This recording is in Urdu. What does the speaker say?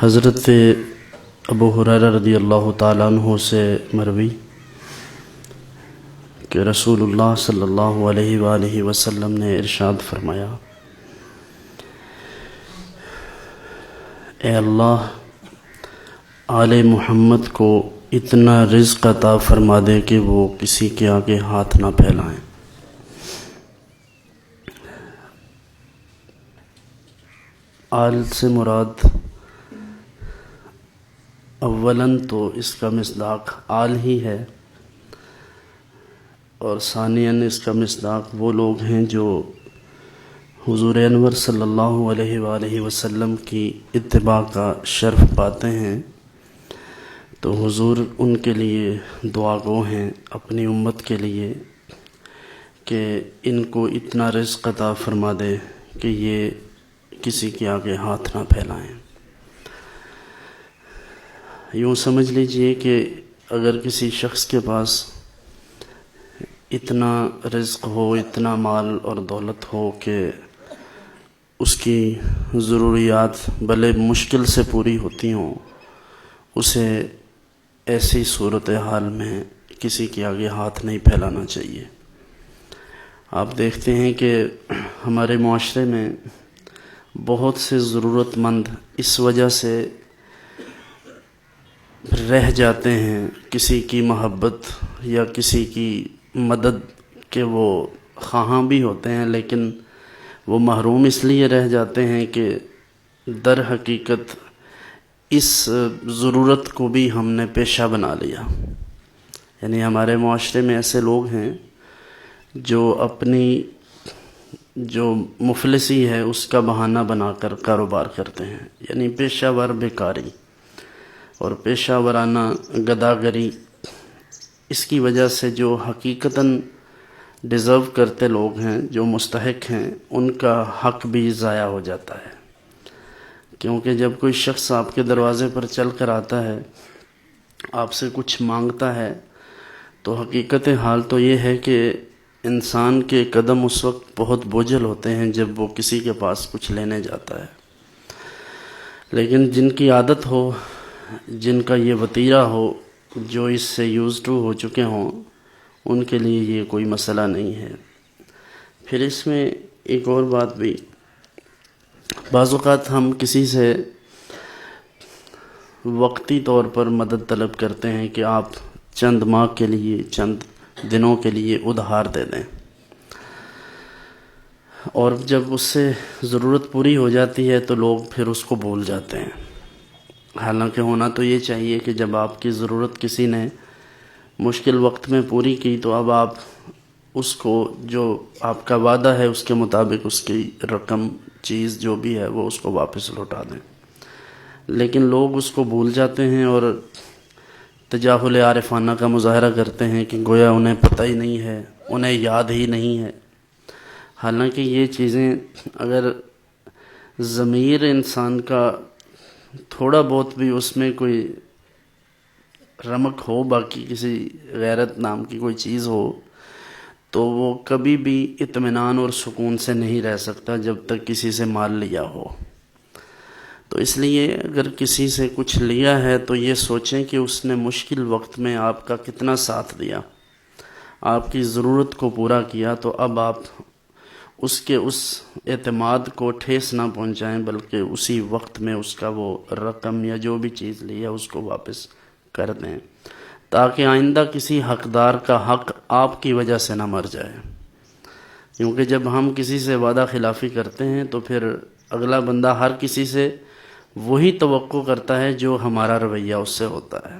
حضرت ابو ہریرہ رضی اللہ تعالیٰ عنہ سے مروی کہ رسول اللہ صلی اللہ علیہ وآلہ وسلم نے ارشاد فرمایا، اے اللہ آل محمد کو اتنا رزق عطا فرما دے کہ وہ کسی کے آگے ہاتھ نہ پھیلائیں۔ آل سے مراد اولاً تو اس کا مصداق آل ہی ہے، اور ثانیاً اس کا مصداق وہ لوگ ہیں جو حضور انور صلی اللہ علیہ وآلہ وسلم کی اتباع کا شرف پاتے ہیں، تو حضور ان کے لیے دعا گو ہیں اپنی امت کے لیے کہ ان کو اتنا رزق عطا فرما دے کہ یہ کسی کے آگے ہاتھ نہ پھیلائیں۔ یوں سمجھ لیجئے کہ اگر کسی شخص کے پاس اتنا رزق ہو، اتنا مال اور دولت ہو کہ اس کی ضروریات بھلے مشکل سے پوری ہوتی ہوں، اسے ایسی صورتحال میں کسی کے آگے ہاتھ نہیں پھیلانا چاہیے۔ آپ دیکھتے ہیں کہ ہمارے معاشرے میں بہت سے ضرورت مند اس وجہ سے رہ جاتے ہیں کسی کی محبت یا کسی کی مدد کے وہ خواہاں بھی ہوتے ہیں، لیکن وہ محروم اس لیے رہ جاتے ہیں کہ در حقیقت اس ضرورت کو بھی ہم نے پیشہ بنا لیا۔ یعنی ہمارے معاشرے میں ایسے لوگ ہیں جو اپنی جو مفلسی ہے اس کا بہانہ بنا کر کاروبار کرتے ہیں، یعنی پیشہ ور بیکاری اور پیشہ ورانہ گداگری۔ اس کی وجہ سے جو حقیقتاً ڈیزرو کرتے لوگ ہیں، جو مستحق ہیں، ان کا حق بھی ضائع ہو جاتا ہے، کیونکہ جب کوئی شخص آپ کے دروازے پر چل کر آتا ہے، آپ سے کچھ مانگتا ہے، تو حقیقت حال تو یہ ہے کہ انسان کے قدم اس وقت بہت بوجھل ہوتے ہیں جب وہ کسی کے پاس کچھ لینے جاتا ہے، لیکن جن کی عادت ہو، جن کا یہ وتیرہ ہو، جو اس سے یوز ٹو ہو چکے ہوں، ان کے لیے یہ کوئی مسئلہ نہیں ہے۔ پھر اس میں ایک اور بات بھی، بعض اوقات ہم کسی سے وقتی طور پر مدد طلب کرتے ہیں کہ آپ چند ماہ کے لیے، چند دنوں کے لیے ادھار دے دیں، اور جب اس سے ضرورت پوری ہو جاتی ہے تو لوگ پھر اس کو بھول جاتے ہیں۔ حالانکہ ہونا تو یہ چاہیے کہ جب آپ کی ضرورت کسی نے مشکل وقت میں پوری کی تو اب آپ اس کو جو آپ کا وعدہ ہے اس کے مطابق اس کی رقم، چیز جو بھی ہے وہ اس کو واپس لوٹا دیں، لیکن لوگ اس کو بھول جاتے ہیں اور تجاہل عارفانہ کا مظاہرہ کرتے ہیں کہ گویا انہیں پتہ ہی نہیں ہے، انہیں یاد ہی نہیں ہے۔ حالانکہ یہ چیزیں اگر ضمیر انسان کا تھوڑا بہت بھی اس میں کوئی رمق ہو، باقی کسی غیرت نام کی کوئی چیز ہو، تو وہ کبھی بھی اطمینان اور سکون سے نہیں رہ سکتا جب تک کسی سے مال لیا ہو۔ تو اس لیے اگر کسی سے کچھ لیا ہے تو یہ سوچیں کہ اس نے مشکل وقت میں آپ کا کتنا ساتھ دیا، آپ کی ضرورت کو پورا کیا، تو اب آپ اس کے اس اعتماد کو ٹھیس نہ پہنچائیں، بلکہ اسی وقت میں اس کا وہ رقم یا جو بھی چیز لی ہے اس کو واپس کر دیں، تاکہ آئندہ کسی حقدار کا حق آپ کی وجہ سے نہ مر جائے۔ کیونکہ جب ہم کسی سے وعدہ خلافی کرتے ہیں تو پھر اگلا بندہ ہر کسی سے وہی توقع کرتا ہے جو ہمارا رویہ اس سے ہوتا ہے۔